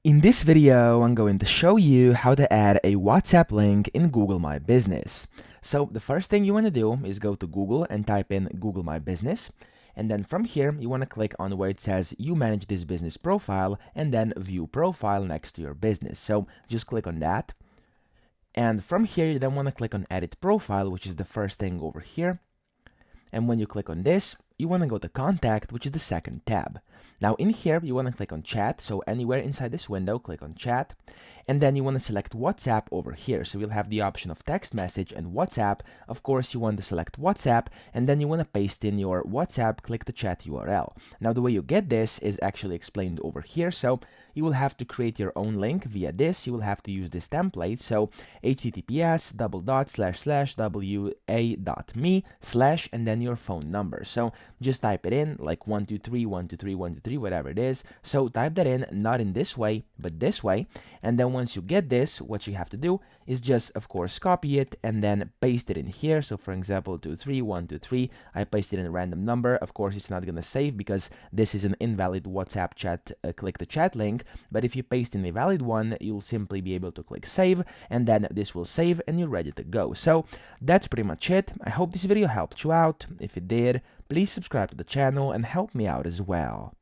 In this video, I'm going to show you how to add a WhatsApp link in Google My Business. So the first thing you want to do is go to Google and type in Google My Business. And then from here, you want to click on where it says you manage this business profile and then view profile next to your business. So just click on that. And from here, you then want to click on edit profile, which is the first thing over here. And when you click on this, you want to go to contact, which is the second tab. Now in here, you want to click on chat. So anywhere inside this window, click on chat. And then you want to select WhatsApp over here. So you'll have the option of text message and WhatsApp. Of course, you want to select WhatsApp, and then you want to paste in your WhatsApp, click the chat URL. Now the way you get this is actually explained over here. So you will have to create your own link via this. You will have to use this template. So https://wa.me/ and then your phone number. So just type it in like 123 123 123, whatever it is. So type that in, not in this way, but this way. And then once you get this, what you have to do is just, of course, copy it and then paste it in here. So for example, 23123, I pasted in a random number. Of course, it's not going to save because this is an invalid WhatsApp chat, click the chat link. But if you paste in a valid one, you'll simply be able to click save, and then this will save and you're ready to go. So that's pretty much it. I hope this video helped you out. If it did, please subscribe to the channel and help me out as well.